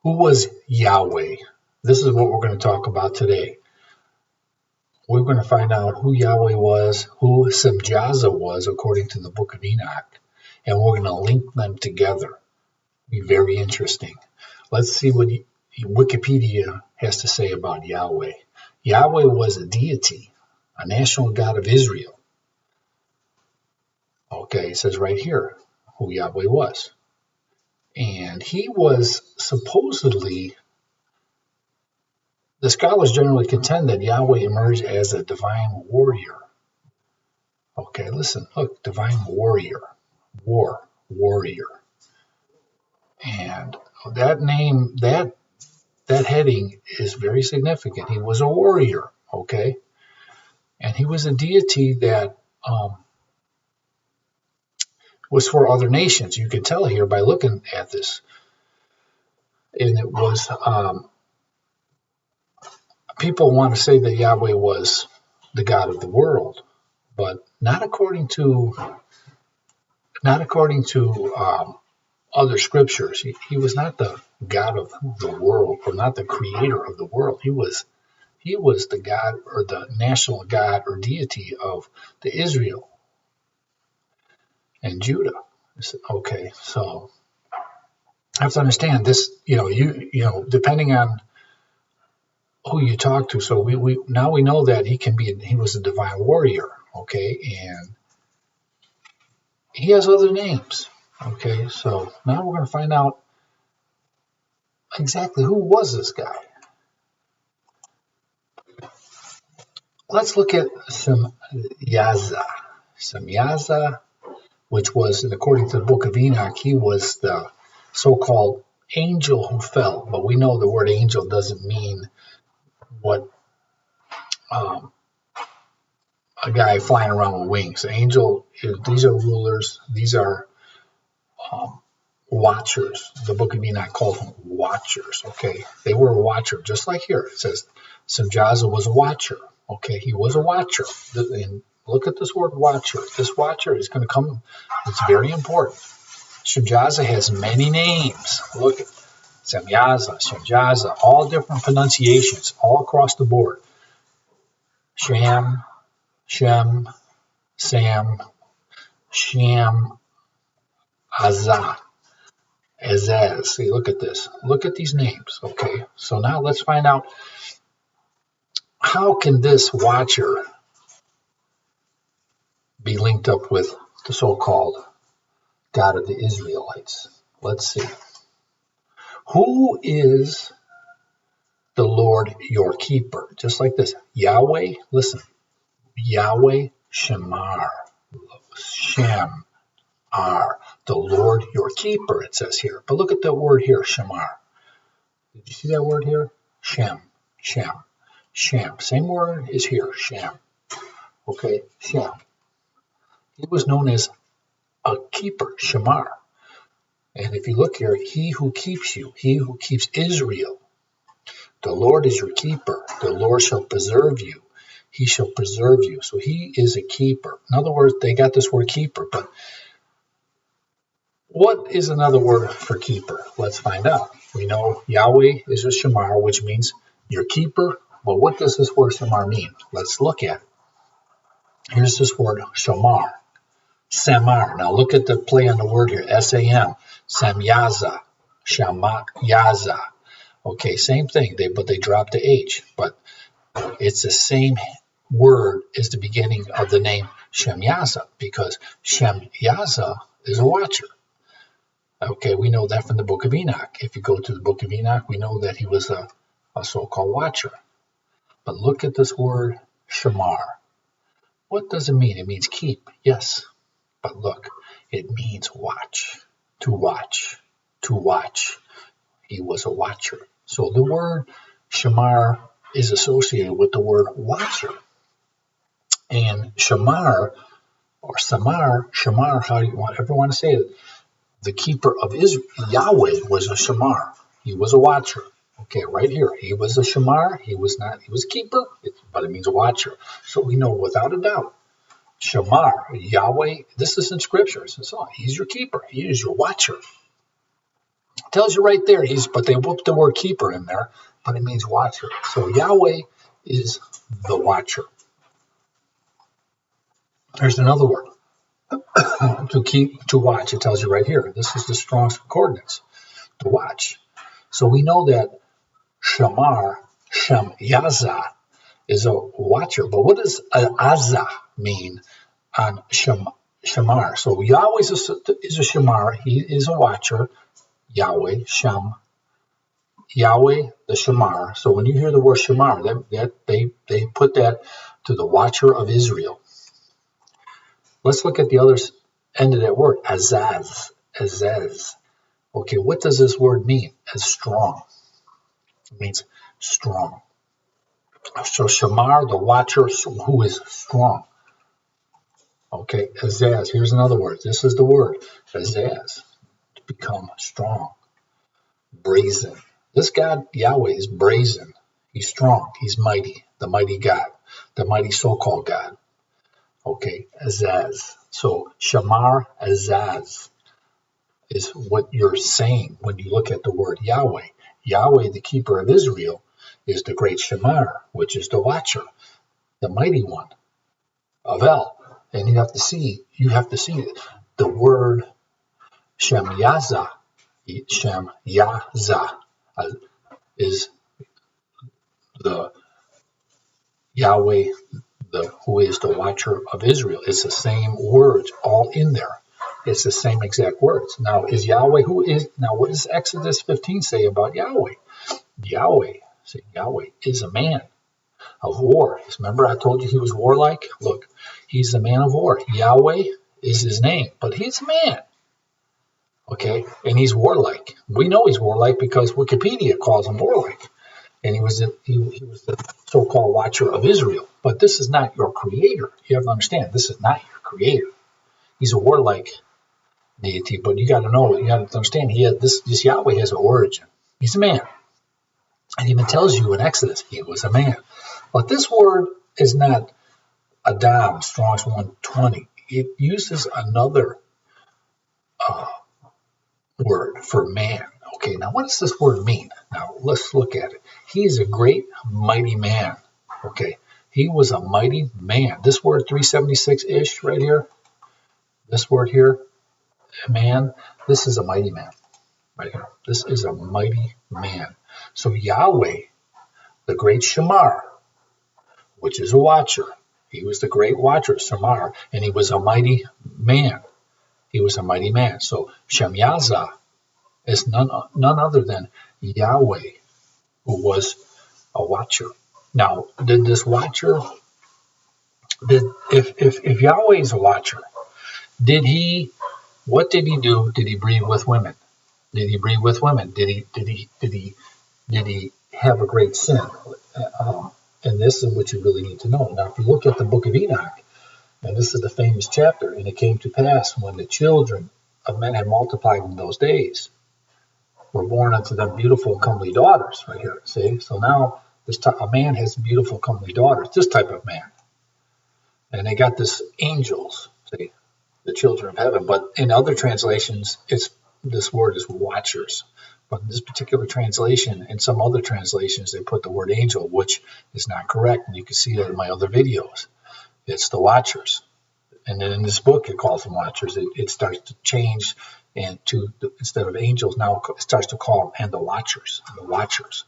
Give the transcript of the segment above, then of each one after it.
Who was Yahweh? This is what we're going to talk about today. We're going to find out who Yahweh was, who Samyaza was according to the book of Enoch, and we're going to link them together. Be very interesting. Let's see what Wikipedia has to say about Yahweh. Yahweh was a deity, a national god of Israel. Okay, it says right here who Yahweh was. And he was supposedly, the scholars generally contend that Yahweh emerged as a divine warrior. Okay, listen, look, divine warrior, warrior. And that name, that heading is very significant. He was a warrior, okay? And he was a deity that was for other nations. You can tell here by looking at this. And it was, people want to say that Yahweh was the God of the world, but not according to other scriptures. He was not the God of the world, or not the creator of the world. He was the God, or the national God or deity of the Israel and Judah. Okay, so I have to understand this. You depending on who you talk to. So we now we know that he was a divine warrior. Okay, and he has other names. Okay, so now we're going to find out exactly who was this guy. Let's look at Samyaza. Samyaza, which was, according to the book of Enoch, he was the so-called angel who fell. But we know the word angel doesn't mean what a guy flying around with wings. Angel, these are rulers. These are watchers. The book of Enoch called them watchers. Okay, they were a watcher, just like here. It says Samyaza was a watcher. Okay, he was a watcher. And look at this word watcher. This watcher is going to come. It's very important. Samyaza has many names. Look at Samyaza, all different pronunciations, all across the board. Sham, Shem, Sam, Sham, Azah, Azaz. See, look at this. Look at these names. Okay, so now let's find out, how can this watcher be linked up with the so-called God of the Israelites? Let's see. Who is the Lord your keeper? Just like this. Yahweh, listen. Yahweh Shemar. Shem. The Lord your keeper, it says here. But look at the word here, Shemar. Did you see that word here? Shem. Same word is here, Shem. Okay, Shem. He was known as a keeper, Shemar. And if you look here, he who keeps you, he who keeps Israel. The Lord is your keeper. The Lord shall preserve you. He shall preserve you. So he is a keeper. In other words, they got this word keeper, but what is another word for keeper? Let's find out. We know Yahweh is a Shemar, which means your keeper. But what does this word Shemar mean? Let's look at it. Here's this word Shamar. Samar. Now look at the play on the word here. S-A-M. Samyaza. Shamayaza. Okay, same thing. But they dropped the H. But it's the same word as the beginning of the name Samyaza, because Samyaza is a watcher. Okay, we know that from the book of Enoch. If you go to the book of Enoch, we know that he was a so-called watcher. But look at this word Shamar. What does it mean? It means keep, yes. But look, it means watch, to watch, to watch. He was a watcher. So the word Shamar is associated with the word watcher. And Shamar, or Samar, Shamar, how you ever want to say it, the keeper of Israel, Yahweh was a Shamar. He was a watcher. Okay, right here. He was a Shamar. He was a keeper, but it means a watcher. So we know without a doubt, Shamar, Yahweh, this is in scripture. So he's your keeper. He is your watcher. It tells you right there. But they put the word keeper in there, but it means watcher. So Yahweh is the watcher. There's another word. To watch. It tells you right here. This is the Strong's Concordance. To watch. So we know that Samyaza is a watcher. But what does Azah mean on Shamar? So Yahweh is a Shamar. He is a watcher. Yahweh, Yahweh, the Shamar. So when you hear the word Shamar, they put that to the watcher of Israel. Let's look at the other end of that word, Azaz. Okay, what does this word mean? As strong. It means strong. So Shamar, the watcher who is strong. Okay, Azaz. Here's another word. This is the word, Azaz, to become strong, brazen. This God, Yahweh, is brazen. He's strong. He's mighty, the mighty God, the mighty so-called God. Okay, Azaz. So Shamar, Azaz is what you're saying when you look at the word Yahweh. Yahweh, the keeper of Israel, is the great Shamar, which is the watcher, the mighty one of El. And you have to see the word Samyaza is the Yahweh, who is the watcher of Israel. It's the same words all in there. It's the same exact words. Now, is Yahweh what does Exodus 15 say about Yahweh? Yahweh is a man of war. Remember I told you he was warlike? Look, he's a man of war. Yahweh is his name, but he's a man. Okay, and he's warlike. We know he's warlike because Wikipedia calls him warlike. And he was the so-called watcher of Israel. But this is not your creator. You have to understand, this is not your creator. He's a warlike deity, but you got to understand, this Yahweh has an origin. He's a man. And he even tells you in Exodus, he was a man. But this word is not Adam, Strong's 120. It uses another word for man. Okay, now what does this word mean? Now let's look at it. He is a great, mighty man. Okay, he was a mighty man. This word 376-ish right here, this word here, man, this is a mighty man right here. This is a mighty man. So Yahweh, the great Shamar, which is a watcher, he was the great watcher, Shamar, and he was a mighty man. He was a mighty man. So Samyaza is none other than Yahweh, who was a watcher. Now, did this watcher, if Yahweh is a watcher, what did he do? Did he breed with women? Did he breed with women? Did he have a great sin? And this is what you really need to know. Now, if you look at the book of Enoch, and this is the famous chapter, and it came to pass when the children of men had multiplied in those days, were born unto them beautiful and comely daughters, right here. See, so now a man has beautiful, comely daughters. This type of man, and they got this angels, see, the children of heaven. But in other translations, this word is watchers. But in this particular translation, and some other translations, they put the word angel, which is not correct. And you can see that in my other videos. It's the watchers. And then in this book, it calls them watchers. It starts to change, and instead of angels, now it starts to call them and the watchers,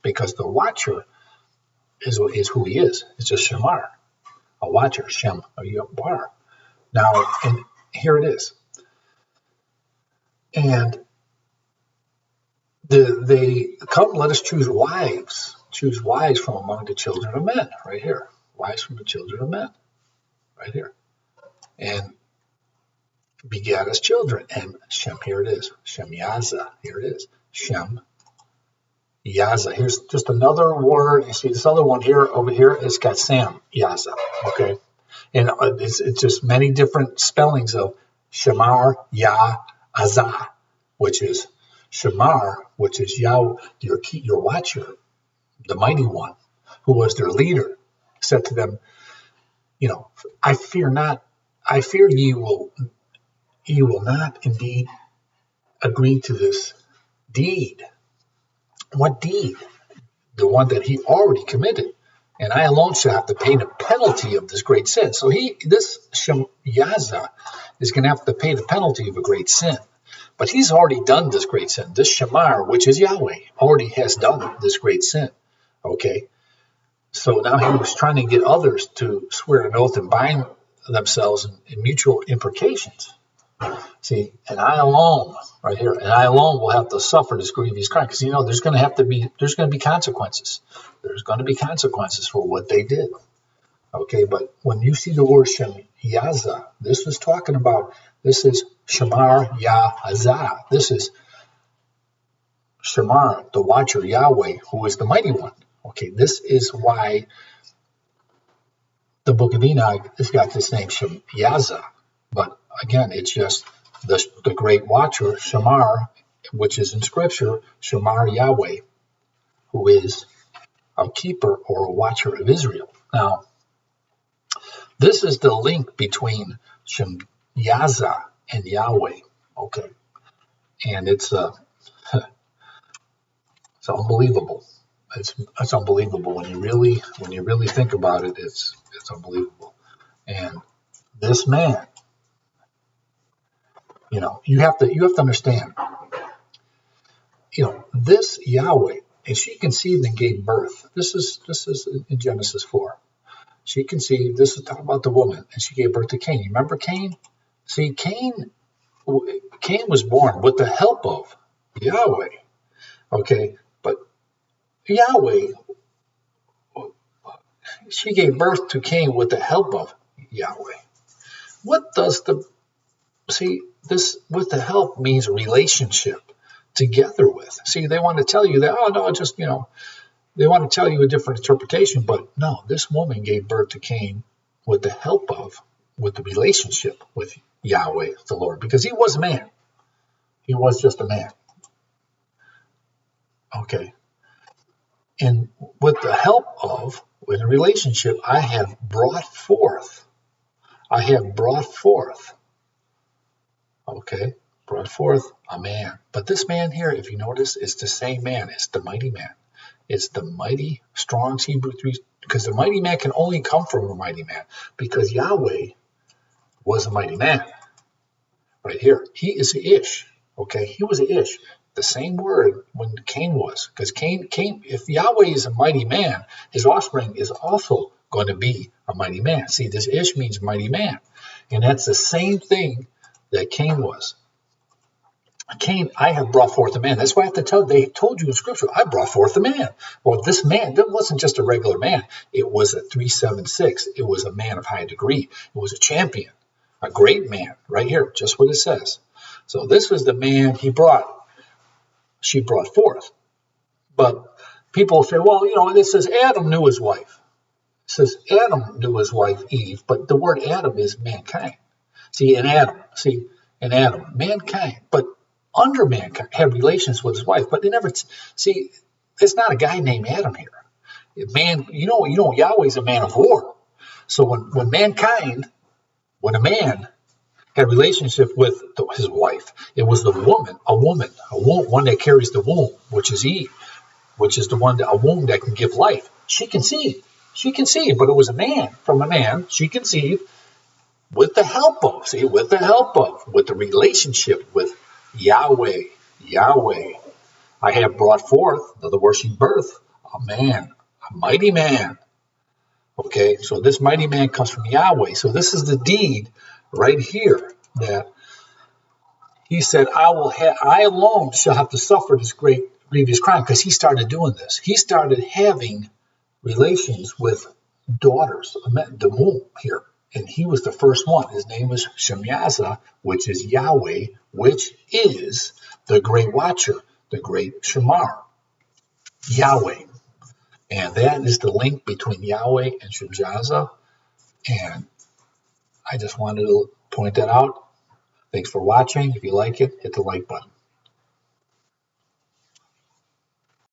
because the watcher is who he is. It's a Shamar, a watcher, Shem, a Bar. Now, and here it is. And they come, let us choose wives from among the children of men, right here. Wives from the children of men, right here. And begat us children. And Shem, here it is. Samyaza, here it is. Shem, Yaza. Here's just another word. You see this other one here, over here, it's got Sam, Yaza, okay? And it's just many different spellings of Shamar, Yah, Azah, which is Shamar, which is Yah, your watcher, the mighty one, who was their leader, said to them, I fear ye will not indeed agree to this deed. What deed? The one that he already committed. And I alone shall have to pay the penalty of this great sin. So this Samyaza is going to have to pay the penalty of a great sin. But he's already done this great sin. This Shamar, which is Yahweh, already has done this great sin. Okay? So now he was trying to get others to swear an oath and bind themselves in mutual imprecations. See, and I alone, right here, and I alone will have to suffer this grievous crime. Because, there's going to be consequences. There's going to be consequences for what they did. Okay, but when you see the word Samyaza, this is Shamar Yahazah. This is Shamar, the watcher, Yahweh, who is the mighty one. Okay, this is why the book of Enoch has got this name, Samyaza. But again, it's just the great watcher, Shamar, which is in scripture, Shamar Yahweh, who is a keeper or a watcher of Israel. Now, this is the link between Samyaza and Yahweh. Okay, and it's unbelievable. It's unbelievable when you really think about it. It's unbelievable. And this man, you have to understand. This Yahweh, and she conceived and gave birth. This is in Genesis 4. She conceived. This is talking about the woman, and she gave birth to Cain. You remember Cain? See, Cain was born with the help of Yahweh. Okay, but Yahweh, she gave birth to Cain with the help of Yahweh. What does this with the help means relationship together with. See, they want to tell you that, they want to tell you a different interpretation, but no, this woman gave birth to Cain with the relationship with Yahweh, the Lord, because he was a man. He was just a man. Okay. And with the help of, with a relationship, I have brought forth. Okay. Brought forth a man. But this man here, if you notice, is the same man. It's the mighty man. It's the mighty, Strong's Hebrew 3, because the mighty man can only come from a mighty man, because Yahweh was a mighty man. Right here. He is a Ish. Okay. He was a Ish. The same word when Cain was. Because Cain, if Yahweh is a mighty man, his offspring is also going to be a mighty man. See, this Ish means mighty man. And that's the same thing that Cain was. Cain, I have brought forth a man. That's why I have to tell. They told you in scripture, I brought forth a man. Well, this man, that wasn't just a regular man. It was a 376. It was a man of high degree. It was a champion, a great man. Right here, just what it says. So this was the man she brought forth. But people say, well, it says Adam knew his wife. It says Adam knew his wife Eve, but the word Adam is mankind. See, in Adam, mankind, but under mankind had relations with his wife, but they never see. It's not a guy named Adam here. Man, Yahweh's a man of war. So when a man had a relationship with his wife, it was a woman, one that carries the womb, which is Eve, which is a womb that can give life. She conceived, but it was a man from a man. She conceived with the relationship with Yahweh. I have brought forth, in other words, she birthed a man, a mighty man. Okay, so this mighty man comes from Yahweh. So this is the deed right here that he said, I alone shall have to suffer this great grievous crime, because he started doing this. He started having relations with daughters, the womb here. And he was the first one. His name was Samyaza, which is Yahweh, which is the great watcher, the great Shamar, Yahweh. And that is the link between Yahweh and Samyaza. And I just wanted to point that out. Thanks for watching. If you like it, hit the like button.